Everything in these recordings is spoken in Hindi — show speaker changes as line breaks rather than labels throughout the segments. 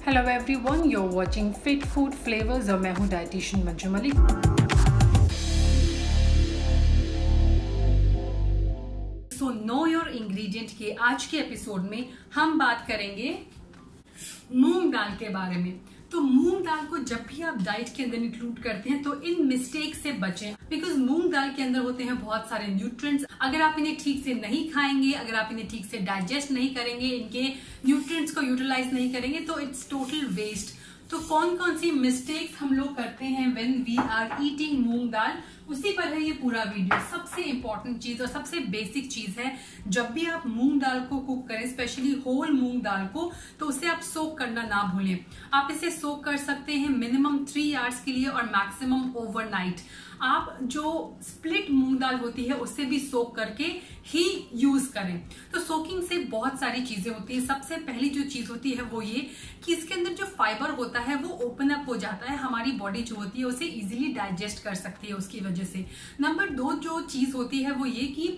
Hello everyone, you are watching fit food flavours और मैं हूँ dietitian Manju Malik. So know your ingredient के आज के एपिसोड में हम बात करेंगे मूंग दाल के बारे में। तो मूंग दाल को जब भी आप डाइट के अंदर इंक्लूड करते हैं तो इन मिस्टेक से बचें, बिकॉज मूंग दाल के अंदर होते हैं बहुत सारे न्यूट्रिएंट्स। अगर आप इन्हें ठीक से नहीं खाएंगे, अगर आप इन्हें ठीक से डाइजेस्ट नहीं करेंगे, इनके न्यूट्रिएंट्स को यूटिलाइज नहीं करेंगे तो इट्स टोटल वेस्ट। तो कौन कौन सी मिस्टेक्स हम लोग करते हैं व्हेन वी आर ईटिंग मूंग दाल, उसी पर है ये पूरा वीडियो। सबसे इंपॉर्टेंट चीज और सबसे बेसिक चीज है, जब भी आप मूंग दाल को कुक करें, स्पेशली होल मूंग दाल को, तो उसे आप सोक करना ना भूलें। आप इसे सोक कर सकते हैं मिनिमम 3 आवर्स के लिए और मैक्सिमम ओवरनाइट। आप जो स्प्लिट मूंग दाल होती है उससे भी सोक करके ही यूज करें। तो सोकिंग से बहुत सारी चीजें होती है। सबसे पहली जो चीज होती है वो ये कि इसके अंदर जो फाइबर होता है वो ओपन अप हो जाता है, हमारी बॉडी जो होती है उसे इजीली डाइजेस्ट कर सकती है उसकी वजह से। नंबर 2 जो चीज होती है वो ये कि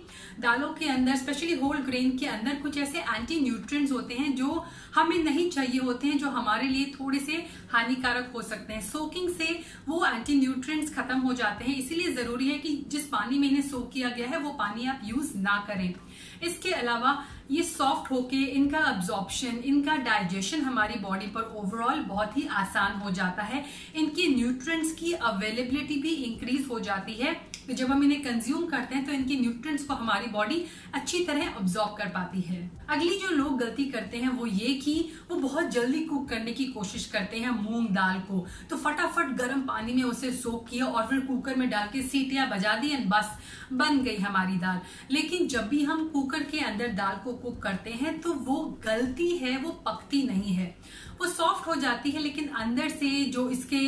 दालों के अंदर, स्पेशली होल ग्रेन के अंदर, कुछ ऐसे एंटी न्यूट्रिएंट्स होते हैं जो हमें नहीं चाहिए होते हैं, जो हमारे लिए थोड़े से हानिकारक हो सकते हैं। सोकिंग से वो एंटी न्यूट्रिएंट्स खत्म हो जाते हैं, इसीलिए जरूरी है कि जिस पानी में इन्हें सोक किया गया है वो पानी आप यूज ना करें। इसके अलावा ये सॉफ्ट होके इनका अब्जॉर्प्शन, इनका डाइजेशन हमारी बॉडी पर ओवरऑल बहुत ही आसान हो जाता है। इनकी न्यूट्रिएंट्स की अवेलेबिलिटी भी इंक्रीज हो जाती है। तो जब हम इन्हें कंज्यूम करते हैं तो इनकी न्यूट्रिएंट्स को हमारी बॉडी अच्छी तरह अब्जॉर्ब कर पाती है। अगली जो लोग गलती करते हैं वो ये कि वो बहुत जल्दी कुक करने की कोशिश करते हैं मूंग दाल को। तो फटाफट गर्म पानी में उसे सोक किया और फिर कुकर में डाल के सीटियां बजा दी एंड बस बन गई हमारी दाल। लेकिन जब भी हम कुकर के अंदर दाल को कुक करते हैं तो वो गलती है, वो पकती नहीं है। वो सॉफ्ट हो जाती है लेकिन अंदर से जो इसके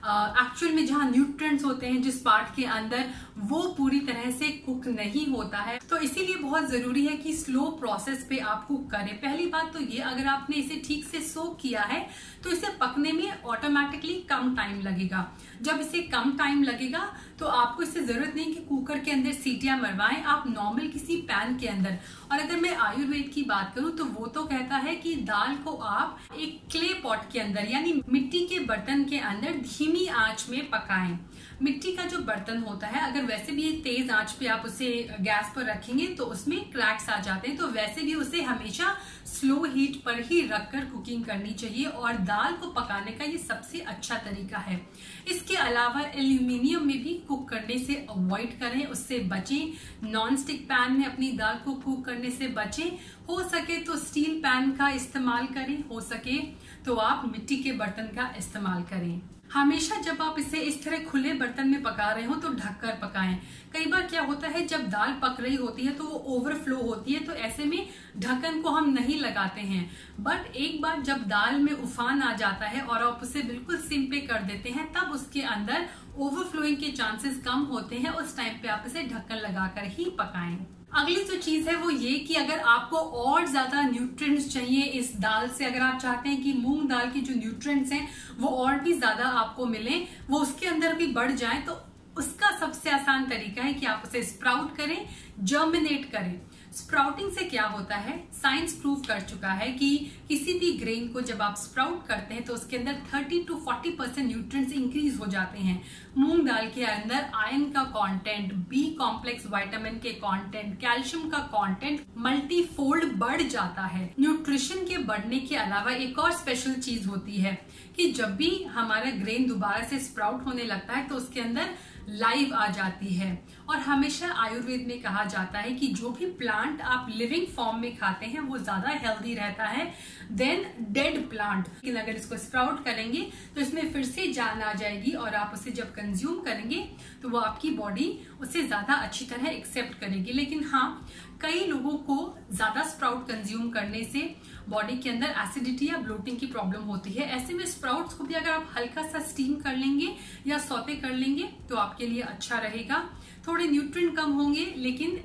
एक्चुअल में जहां न्यूट्रिएंट्स होते हैं जिस पार्ट के अंदर, वो पूरी तरह से कुक नहीं होता है। तो इसीलिए बहुत जरूरी है कि स्लो प्रोसेस पे आप कुक करें। पहली बात तो ये, अगर आपने इसे ठीक से सोक किया है तो इसे पकने में ऑटोमेटिकली कम टाइम लगेगा। जब इसे कम टाइम लगेगा तो आपको इससे जरूरत नहीं कि कुकर के अंदर सीटियां मरवाएं, आप नॉर्मल किसी पैन के अंदर। और अगर मैं आयुर्वेद की बात करूं तो वो तो कहता है कि दाल को आप एक क्ले पॉट के अंदर यानी मिट्टी के बर्तन के अंदर धीमी आंच में पकाएं। मिट्टी का जो बर्तन होता है, अगर वैसे भी तेज आंच पे आप उसे गैस पर रखेंगे तो उसमें क्रैक्स आ जाते हैं, तो वैसे भी उसे हमेशा स्लो हीट पर ही रखकर कुकिंग करनी चाहिए और दाल को पकाने का ये सबसे अच्छा तरीका है। इसके अलावा एल्यूमिनियम में भी कुक करने से अवॉइड करें, उससे बचें। नॉन स्टिक पैन में अपनी दाल को कुक करने से बचें। हो सके तो स्टील पैन का इस्तेमाल करें, हो सके तो आप मिट्टी के बर्तन का इस्तेमाल करें। हमेशा जब आप इसे इस तरह खुले बर्तन में पका रहे हो तो ढककर पकाएं। कई बार क्या होता है, जब दाल पक रही होती है तो वो ओवरफ्लो होती है, तो ऐसे में ढक्कन को हम नहीं लगाते हैं। बट एक बार जब दाल में उफान आ जाता है और आप उसे बिल्कुल सिम पे कर देते हैं, तब उसके अंदर ओवरफ्लोइंग के चांसेस कम होते हैं। उस टाइम पे आप इसे ढक्कन लगाकर ही पकाएं। अगली जो चीज है वो ये कि अगर आपको और ज्यादा न्यूट्रिएंट्स चाहिए इस दाल से, अगर आप चाहते हैं कि मूंग दाल की जो न्यूट्रिएंट्स हैं वो और भी ज्यादा आपको मिले, वो उसके अंदर भी बढ़ जाए, तो उसका सबसे आसान तरीका है कि आप उसे स्प्राउट करें, जर्मिनेट करें। स्प्राउटिंग से क्या होता है, साइंस प्रूव कर चुका है कि किसी भी ग्रेन को जब आप स्प्राउट करते हैं तो उसके अंदर 30 to 40% न्यूट्रिएंट्स इंक्रीज हो जाते हैं। मूंग दाल के अंदर आयरन का कंटेंट, बी कॉम्प्लेक्स विटामिन के कंटेंट, कैल्शियम का कंटेंट मल्टीफोल्ड बढ़ जाता है। न्यूट्रिशन के बढ़ने के अलावा एक और स्पेशल चीज होती है कि जब भी हमारा ग्रेन दोबारा से स्प्राउट होने लगता है तो उसके अंदर लाइव आ जाती है। और हमेशा आयुर्वेद में कहा जाता है कि जो भी प्लांट आप लिविंग फॉर्म में खाते हैं वो ज्यादा हेल्दी रहता है देन डेड प्लांट। लेकिन अगर इसको स्प्राउट करेंगे तो इसमें फिर से जान आ जाएगी और आप उसे जब कंज्यूम करेंगे तो वो आपकी बॉडी उसे ज्यादा अच्छी तरह एक्सेप्ट करेगी। लेकिन हाँ, कई लोगों को ज्यादा स्प्राउट कंज्यूम करने से बॉडी के अंदर एसिडिटी या ब्लोटिंग की प्रॉब्लम होती है। ऐसे में स्प्राउट्स को भी अगर आप हल्का सा स्टीम कर लेंगे या सौते कर लेंगे तो आपके लिए अच्छा रहेगा। थोड़े न्यूट्रिएंट कम होंगे लेकिन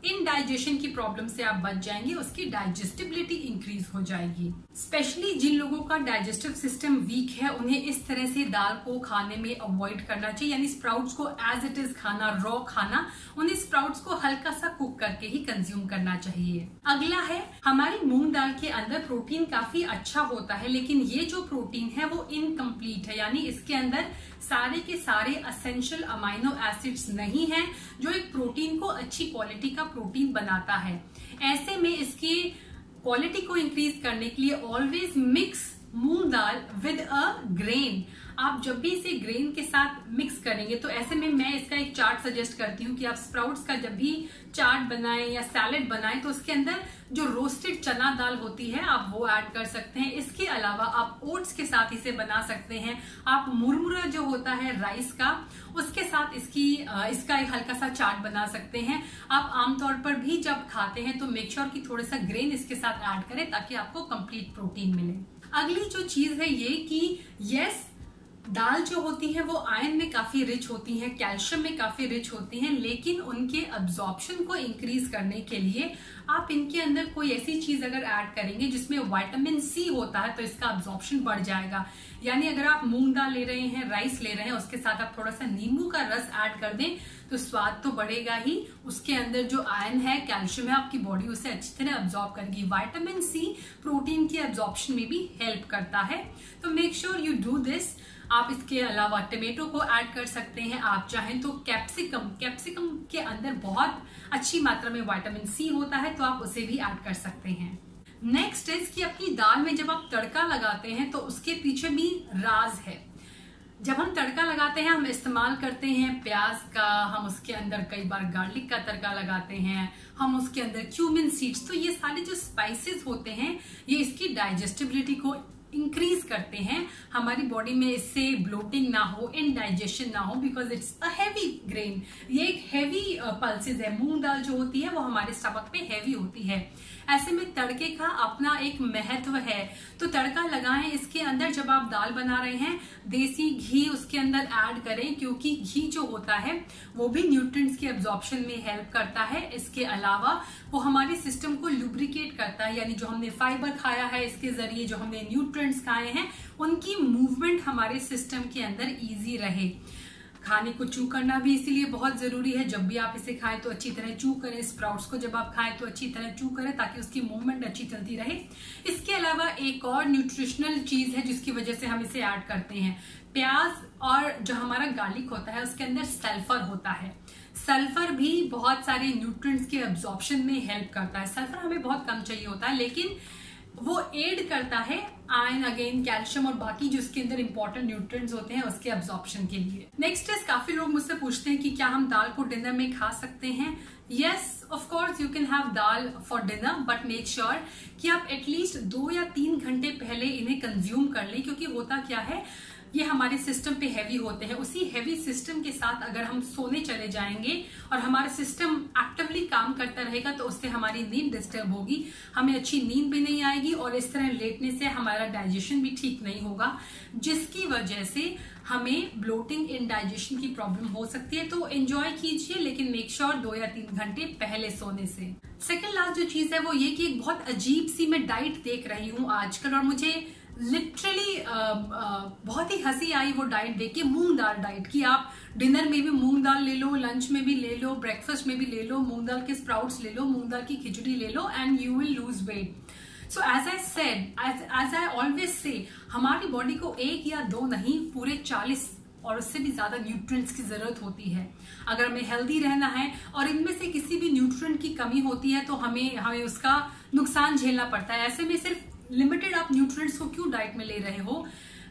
इनडाइजेशन की प्रॉब्लम से आप बच जाएंगे, उसकी डाइजेस्टिबिलिटी इंक्रीज हो जाएगी। स्पेशली जिन लोगों का डाइजेस्टिव सिस्टम वीक है उन्हें इस तरह से दाल को खाने में अवॉइड करना चाहिए, यानी स्प्राउट्स को एज इट इज खाना, रॉ खाना, उन्हें स्प्राउट्स को हल्का सा कुक करके ही कंज्यूम करना चाहिए। अगला है, हमारी मूंग दाल के अंदर प्रोटीन काफी अच्छा होता है, लेकिन ये जो प्रोटीन है वो इनकम्प्लीट है, यानी इसके अंदर सारे के सारे असेंशियल अमाइनो एसिड्स नहीं हैं जो एक प्रोटीन को अच्छी क्वालिटी का प्रोटीन बनाता है। ऐसे में इसकी क्वालिटी को इंक्रीज करने के लिए always mix moong dal with a grain. आप जब भी इसे ग्रेन के साथ मिक्स करेंगे तो ऐसे में मैं इसका एक चार्ट सजेस्ट करती हूँ कि आप स्प्राउट्स का जब भी चाट बनाएं या सैलेड बनाएं तो उसके अंदर जो रोस्टेड चना दाल होती है आप वो ऐड कर सकते हैं। इसके अलावा आप ओट्स के साथ इसे बना सकते हैं। आप मुरमुरा जो होता है राइस का, उसके साथ इसका एक हल्का सा चाट बना सकते हैं। आप आमतौर पर भी जब खाते हैं तो मेक श्योर कि थोड़ा सा ग्रेन इसके साथ ऐड करें ताकि आपको कंप्लीट प्रोटीन मिले। अगली जो चीज है ये कि यस, दाल जो होती है वो आयरन में काफी रिच होती है, कैल्शियम में काफी रिच होती हैं, लेकिन उनके अब्जॉर्प्शन को इंक्रीज करने के लिए आप इनके अंदर कोई ऐसी चीज अगर ऐड करेंगे जिसमें विटामिन सी होता है तो इसका अब्जॉर्प्शन बढ़ जाएगा। यानी अगर आप मूंग दाल ले रहे हैं, राइस ले रहे हैं, उसके साथ आप थोड़ा सा नींबू का रस ऐड कर दें तो स्वाद तो बढ़ेगा ही, उसके अंदर जो आयरन है, कैल्शियम है, आपकी बॉडी उसे अच्छी तरह अब्जॉर्ब करेगी। विटामिन सी प्रोटीन के अब्जॉर्प्शन में भी हेल्प करता है, तो make sure you do this. आप इसके अलावा टमाटो को ऐड कर सकते हैं, आप चाहें तो कैप्सिकम के अंदर बहुत अच्छी मात्रा में विटामिन सी होता है तो आप उसे भी ऐड कर सकते हैं। नेक्स्ट इज कि अपनी दाल में जब आप तड़का लगाते हैं तो उसके पीछे भी राज है। जब हम तड़का लगाते हैं हम इस्तेमाल करते हैं प्याज का, हम उसके अंदर कई बार गार्लिक का तड़का लगाते हैं, हम उसके अंदर क्यूमिन सीड्स, तो ये सारे जो स्पाइसेस होते हैं ये इसकी डाइजेस्टिबिलिटी को इंक्रीज करते हैं। हमारी बॉडी में इससे ब्लोटिंग ना हो, इनडाइजेशन ना हो, because it's a heavy grain. ये एक हैवी पल्सेस है। मूंग दाल जो होती है वो हमारे स्टमक पे हैवी होती है। ऐसे में तड़के का अपना एक महत्व है, तो तड़का लगाएं इसके अंदर। जब आप दाल बना रहे हैं देसी घी उसके अंदर ऐड करें, क्योंकि घी जो होता है वो भी न्यूट्रिएंट्स के एब्जॉर्प्शन में हेल्प करता है। इसके अलावा वो हमारे सिस्टम को लुब्रिकेट करता है, यानी जो हमने फाइबर खाया है इसके जरिए जो हमने न्यूट्रिएंट्स खाए हैं उनकी मूवमेंट हमारे सिस्टम के अंदर इजी रहे। खाने को चू करना भी इसीलिए बहुत जरूरी है। जब भी आप इसे खाएं तो अच्छी तरह चू करें। स्प्राउट्स को जब आप खाएं तो अच्छी तरह चू करें ताकि उसकी मूवमेंट अच्छी चलती रहे। इसके अलावा एक और न्यूट्रिशनल चीज है जिसकी वजह से हम इसे ऐड करते हैं। प्याज और जो हमारा गार्लिक होता है उसके अंदर सल्फर होता है। सल्फर भी बहुत सारे न्यूट्रिएंट्स के एब्जॉर्प्शन में हेल्प करता है। सल्फर हमें बहुत कम चाहिए होता है, लेकिन वो एड करता है आयरन, अगेन कैल्शियम और बाकी जो इसके अंदर इंपॉर्टेंट न्यूट्रिएंट्स होते हैं उसके एब्जॉर्प्शन के लिए। नेक्स्ट इज, काफी लोग मुझसे पूछते हैं कि क्या हम दाल को डिनर में खा सकते हैं। Yes, of course you can have dal for dinner, but make sure कि आप एटलीस्ट 2 या 3 घंटे पहले इन्हें कंज्यूम कर लें, क्योंकि होता क्या है ये हमारे सिस्टम पे हैवी होते हैं। उसी हैवी सिस्टम के साथ अगर हम सोने चले जाएंगे और हमारा सिस्टम एक्टिवली काम करता रहेगा तो उससे हमारी नींद डिस्टर्ब होगी, हमें अच्छी नींद भी नहीं आएगी और इस तरह लेटने से हमारा डाइजेशन भी ठीक नहीं होगा, जिसकी वजह से हमें ब्लोटिंग, इनडाइजेशन की प्रॉब्लम हो सकती है। तो एंजॉय कीजिए, लेकिन मेक श्योर 2 या 3 घंटे पहले सोने से। सेकेंड लास्ट जो चीज है वो ये कि एक बहुत अजीब सी मैं डाइट देख रही हूँ आजकल, और मुझे लिटरली बहुत ही हंसी आई वो डाइट देख के, मूंग दाल डाइट की। आप डिनर में भी मूंग दाल ले लो, लंच में भी ले लो, ब्रेकफास्ट में भी ले लो, मूंग दाल के स्प्राउट्स ले लो, मूंग दाल की खिचड़ी ले लो, and you will lose weight. So as I said, as I always say, हमारी बॉडी को 1 या 2 नहीं, पूरे 40 और उससे भी ज्यादा न्यूट्रिएंट्स की जरूरत होती है अगर हमें हेल्दी रहना है। और इनमें से किसी भी न्यूट्रिएंट की कमी होती है तो हमें उसका नुकसान झेलना पड़ता है। ऐसे में सिर्फ लिमिटेड आप न्यूट्रिएंट्स को क्यों डाइट में ले रहे हो।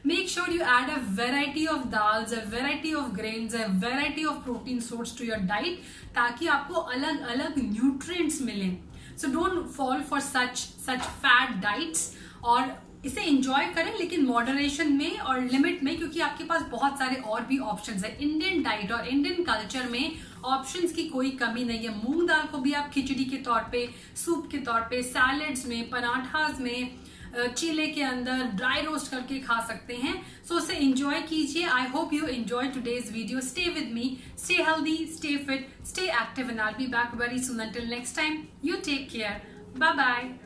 Make sure you add a variety of dals, a variety of grains, a variety of protein source to your diet, ताकि आपको अलग अलग न्यूट्रिएंट्स मिलें। So don't fall for such fat diets, और इसे एंजॉय करें लेकिन मॉडरेशन में और लिमिट में, क्योंकि आपके पास बहुत सारे और भी ऑप्शंस है। इंडियन डाइट और इंडियन कल्चर में ऑप्शंस की कोई कमी नहीं है। मूंग दाल को भी आप खिचड़ी के तौर पे, सूप के तौर पे, सैलेड्स में, पराठास में, चीले के अंदर ड्राई रोस्ट करके खा सकते हैं। सो उसे एंजॉय कीजिए। I hope you enjoy today's video. Stay with me, stay healthy, stay fit, stay active, and I will be back very soon. Until next time, you take care. Bye bye.